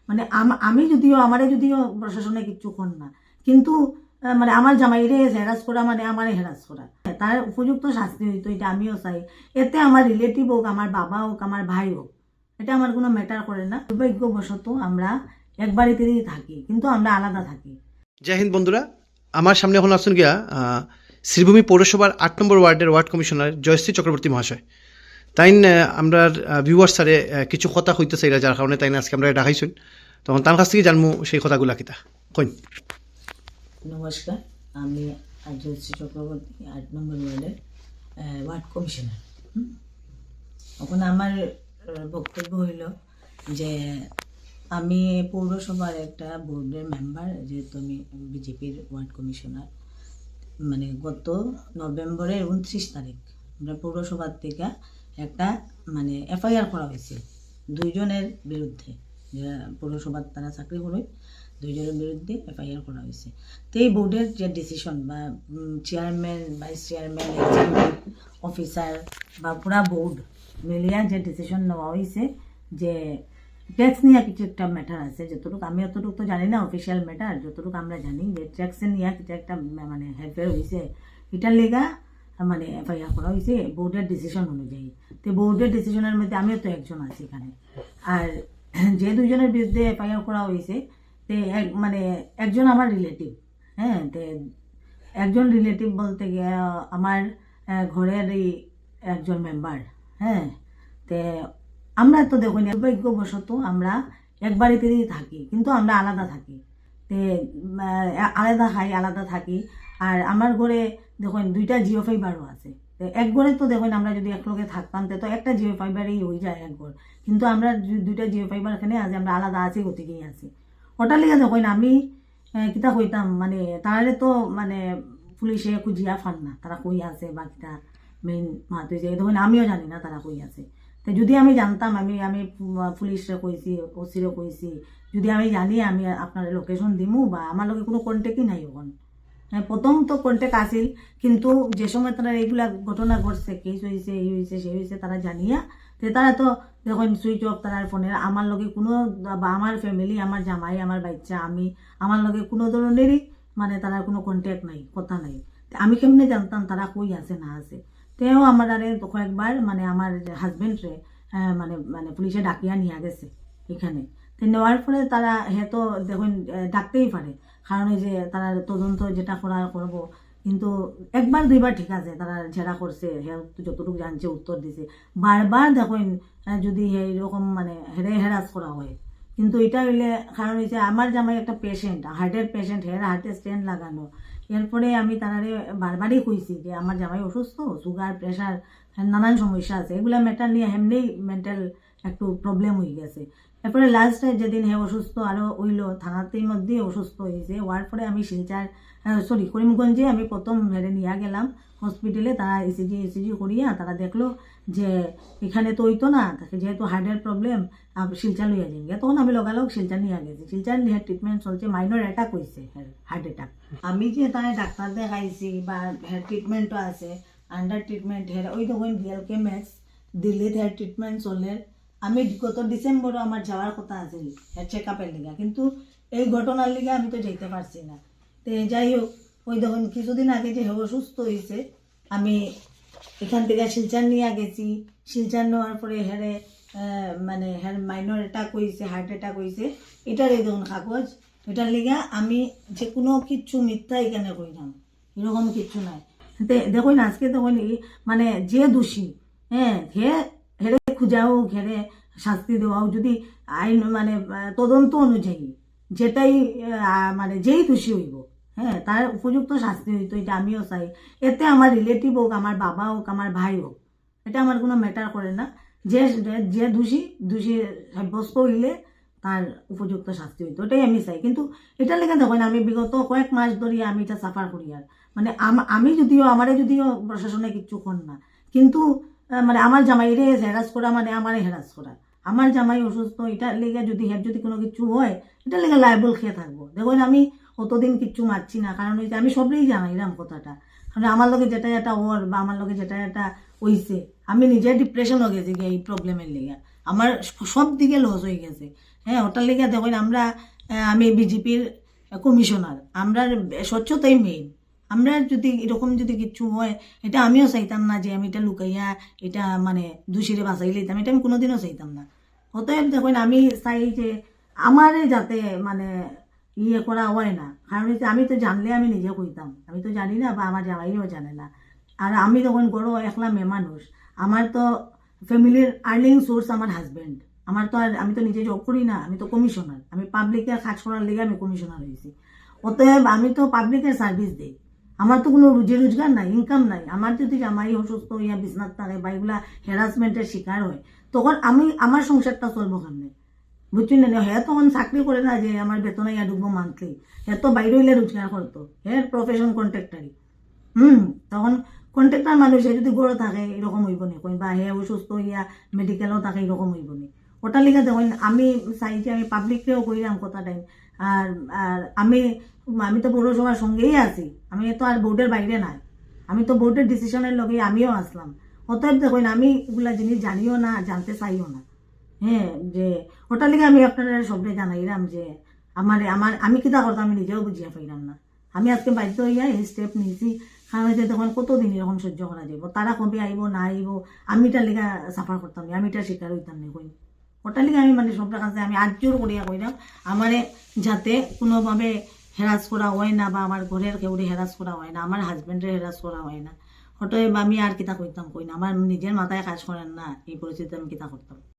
মানে আমি যদিও আমারে যদিও প্রশাসনে কিচ্ছু কর না, কিন্তু মানে আমার জামাইরে হেরাস করা মানে আমারে হেরাস করা, তার উপযুক্ত শাস্তি হইতো, এটা আমিও চাই। এতে আমার রিলেটিভ হোক, আমার বাবা হোক, আমার ভাই হোক, এটা আমার কোনো ম্যাটার করে না। দুর্ভাগ্যবশত আমরা এক বাড়িতেই থাকি, কিন্তু আমরা আলাদা থাকি। জয় হিন্দ বন্ধুরা, আমার সামনে এখন আসছেন গিয়া শ্রীভূমি পৌরসভার ৮ নম্বর ওয়ার্ডের ওয়ার্ড কমিশনার জয়শ্রী চক্রবর্তী মহাশয়। তাইন আমরা ভিউয়ার স্যারে কিছু কথা হইতে চাইলা, যার কারণে তাইন আজকে আমরা ডাকাইছেন। তখন তার কাছ থেকে জানবো সেই কথাগুলা কিতা কইন। নমস্কার, আমি জয়শ্রী চক্রবর্তী, ৮ নম্বর ওয়ার্ডের ওয়ার্ড কমিশনার। এখন আমার বক্তব্য হইল যে আমি পৌরসভার একটা বোর্ডের মেম্বার, যেহেতু আমি বিজেপির ওয়ার্ড কমিশনার। মানে গত নভেম্বরের 29 তারিখ আমরা পৌরসভার থেকে একটা মানে এফআইআর করা হয়েছে দুইজনের বিরুদ্ধে, যারা পৌরসভার তারা চাকরি করে, দুইজনের বিরুদ্ধে এফআইআর করা হয়েছে। তো এই বোর্ডের যে ডিসিশন বা chairman, vice chairman, executive officer বা পুরা বোর্ড মিলিয়া যে ডিসিশন নেওয়া হয়েছে যে ট্যাক্স নিয়ে কিছু একটা ম্যাটার আছে, যতটুকু আমি অতটুকু তো জানি না অফিসিয়াল ম্যাটার, যতটুকু আমরা জানি যে ট্যাক্সের নিয়ে কিছু একটা মানে হেরফের হয়েছে, এটার লেগা মানে এফআইআর করা হয়েছে বোর্ডের ডিসিশন অনুযায়ী। তো বোর্ডের ডিসিশনের মধ্যে আমিও তো একজন আছি এখানে। আর যে দুইজনের বিরুদ্ধে এফআইআর করা হয়েছে, তে মানে একজন আমার রিলেটিভ, হ্যাঁ, তে একজন রিলেটিভ বলতে গিয়ে আমার ঘরেরই একজন মেম্বার, হ্যাঁ। তে আমরা তো দেখুন দুর্ভাগ্যবশত আমরা এক বাড়িতেই থাকি, কিন্তু আমরা আলাদা থাকি। তে আলাদা খাই, আলাদা থাকি। আর আমার ঘরে দেখুন 2টা জিও ফাইবারও আছে। এক ঘরে তো দেখুন আমরা যদি একলগে থাকতাম তো একটা জিও ফাইবারই হয়ে যায় এক ঘর, কিন্তু আমরা 2টা জিও ফাইবার এখানে আছে, আমরা আলাদা আছি, গতিকেই আছি। ওটার লিগে দেখুন আমি কিতা কইতাম, মানে তাহলে তো মানে পুলিশে খুঁজিয়া ফান না তারা কই আছে বা কিতা মেইন মাত হয়েছে, দেখুন আমিও জানি না তারা কই আছে। তো যদি আমি জানতাম, আমি আমি পুলিশরে কইছি, ওসিরে কইছি, যদি আমি জানি আমি আপনার লোকেশন দিমু, বা আমার লগে কোনো কন্ট্যাক্টই নাই ওখান। প্রথম তো কন্ট্যাক্ট আসিল, কিন্তু যে সময় তারা এইগুলা ঘটনা ঘটছে, কেস হয়েছে, এই হয়েছে, সেই হয়েছে, তারা জানিয়া তারা তো দেখুন সুইচ অফ তার ফোনের। আমার লগে কোনো বা আমার ফ্যামিলি, আমার জামাই, আমার বাচ্চা, আমি, আমার লগে কোনো ধরনেরই মানে তারা কোনো কন্ট্যাক্ট নাই, কথা নাই। আমি কেমনে জানতাম তারা কই আছে না আছে? তেও আমার আরে কয়েকবার মানে আমার হাজবেন্ডরে মানে মানে পুলিশে ডাকিয়া নিয়ে গেছে এখানে। তো নেওয়ার পরে তারা তো দেখুন ডাকতেই পারে, কারণ ওই যে তারা তদন্ত যেটা করবো। কিন্তু একবার দুইবার ঠিক আছে, তারা জেরা করছে, যতটুকু জানছে উত্তর দিছে। বারবার দেখুন যদি এইরকম মানে হেরাস করা হয়, কিন্তু এটা হইলে কারণ হয়েছে আমার জামাই একটা পেশেন্ট, হার্টের পেশেন্ট, হার্টে স্টেন্ট লাগানো। এরপরে আমি তারারে বারবারই কইছি যে আমার জামাই অসুস্থ, সুগার, প্রেশার, নানান সমস্যা আছে, এগুলা ম্যাটার নিয়ে এমনি মেন্টাল একটু প্রবলেম হয়ে গেছে। এরপরে লাস্টে যেদিন অসুস্থ আরও হইল, থানাতের মধ্যে অসুস্থ হয়েছে, হওয়ার পরে আমি শিলচর করিমগঞ্জে আমি প্রথম নিয়ে গেলাম হসপিটালে। তারা ইসিজি করিয়া তারা দেখলো যে এখানে তো হইতো না, যেহেতু হার্টের প্রবলেম, শিলচর লইয়া যাই। তখন আমি লগালগ শিলচর নিয়ে গেছি। শিলচর নিয়ে ট্রিটমেন্ট চলছে, মাইনর অ্যাটাক হয়েছে, হার্ট অ্যাটাক। আমি যে তাই ডাক্তার দেখাইছি বা হেয়ার ট্রিটমেন্টও আছে, আন্ডার ট্রিটমেন্ট হেয়ার, ওই তখন ডিএলকে ম্যাক্স দিল্লিত হেয়ার ট্রিটমেন্ট চলে। আমি গত ডিসেম্বরে আমার যাওয়ার কথা আছে হেয়ার চেক আপের লিগা, কিন্তু এই ঘটনার লিগে আমি তো যেতে পারছি না। তো যাই হোক, ওই দেখুন কিছুদিন আগে যে অসুস্থ হয়েছে, আমি এখান থেকে শিলচর নিয়ে গেছি। শিলচর নেওয়ার পরে মানে মাইনর অ্যাটাক হয়েছে, হার্ট অ্যাটাক হয়েছে, এটার এই দেখুন কাগজ। এটার লিগা আমি যে কোনো কিচ্ছু মিথ্যা এখানে কইলাম, এরকম কিচ্ছু নাই। দেখুন আজকে দেখুন মানে যে দোষী, হ্যাঁ, হেরে খুঁজাও, হেরে শাস্তি দেওয়াও, যদি আইন মানে তদন্ত অনুযায়ী যেটাই মানে যেই দোষী হইব, হ্যাঁ, তার উপযুক্ত শাস্তি হইতো, এটা আমিও চাই। এতে আমার রিলেটিভ হোক, আমার বাবা হোক, আমার ভাই হোক, এটা আমার কোনো ম্যাটার করে না। যে যে দোষী সাব্যস্ত হইলে তার উপযুক্ত শাস্তি হইতো, এটাই আমি চাই। কিন্তু এটার লেগে দেখুন আমি বিগত কয়েক মাস ধরে আমি এটা সাফার করি। আর মানে আমি যদিও আমারে যদিও প্রশাসনে কিচ্ছু কর না, কিন্তু মানে আমার জামাইরে হেরাস করা মানে আমারে হেরাস করা। আমার জামাই অসুস্থ, এটার লেগে যদি কোনো কিছু হয়, এটার লেগে লাইবল খেয়ে থাকবো। দেখুন আমি অতদিন কিচ্ছু মারছি না, কারণ ওই যে আমি সবরেই জানাইলাম কথাটা। কারণ আমার লগে যেটা ওর বা আমার লগে যেটা হইছে, আমি নিজে ডিপ্রেশন হয়ে গেছি এই প্রবলেমের লেগে, আমার সব দিকে লস হয়ে গেছে। হ্যাঁ ওটার লেগে দেখুন আমরা আমি বিজেপির কমিশনার, আমরা স্বচ্ছতাই মেইন। আমরা যদি এরকম যদি কিছু হয়, এটা আমিও চাইতাম না যে আমি এটা লুকাইয়া এটা মানে দোষীরে বাঁচাই লইতাম, এটা আমি কোনোদিনও চাইতাম না। অতএব দেখুন আমি চাই যে আমারে যাতে মানে ইয়ে করা হয় না, কারণ হচ্ছে আমি তো জানলে আমি নিজে কইতাম, আমি তো জানি না বা আমার জামাইও জানে না। আর আমি তখন গড়ো একলা মেয়ে মানুষ, আমার তো ফ্যামিলির আর্নিং সোর্স আমার হাজব্যান্ড, আমার তো আর আমি তো নিজে জব করি না, আমি তো কমিশনার, আমি পাবলিকে কাজ করার লেগে আমি কমিশনার হয়েছি। অতএব আমি তো পাবলিকের সার্ভিস দিই, আমার তো কোনো রুজি রোজগার নাই, ইনকাম নাই। আমার যদি জামাই অসুস্থ হইয়া বিছনাত থাকে বা এগুলা হ্যারাসমেন্টের শিকার হয়, তখন আমি আমার সংসারটা চলবো কেমনে? বুঝছি না, হ্যাঁ তখন চাকরি করে না যে আমার বেতন ইয়া ঢুকবো মান্থলি, হ্যাঁ তো বাইরে হইলে রোজগার করতো, হ্যাঁ প্রফেশন কন্ট্রাক্টারি। তখন কন্ট্রাক্টার মানুষ যদি গড়ে থাকে এরকম হইব নি, কই বা হ্যাঁ অসুস্থ হইয়া মেডিকেলও থাকে এরকম হইব নি। ওটার লিগে দেখুন আমি চাই যে আমি পাবলিককেও কইলাম কথাটাই। আর আর আমি আমি তো পৌরসভার সঙ্গেই আছি, আমি তো আর বোর্ডের বাইরে নাই, আমি তো বোর্ডের ডিসিশনের লগে আমিও আসলাম। অতএব দেখুন আমি এগুলা জিনিস জানিও না, জানতে চাইও না। হ্যাঁ যে ওটার লিগে আমি আপনারা সবরে জানাইলাম যে আমি কিতা করতাম আমি নিজেও বুঝিয়া পাইলাম না। আমি আজকে বাধ্য হইয়া এই স্টেপ নিয়েছি, কারণ হচ্ছে তখন কতদিন এরকম সহ্য করা যাব, তারা কবে আইব না আইব, আমি এটার লিগা সাফার করতাম না, আমি এটার শিকার হইতাম না। কই ওটার লিগে আমি মানে সবটার কাছে আমি আজজোর করিয়া কইলাম আমারে যাতে কোনোভাবে হেরাস করা হয় না, বা আমার ঘরের কেউরে হেরাস করা হয় না, আমার হাজবেন্ডের হেরাস করা হয় না। অতএব আমি আর কিতা কইতাম কই না, আমার নিজের মাথায় কাজ করেন না, এই পরিস্থিতিতে আমি কিতা করতাম।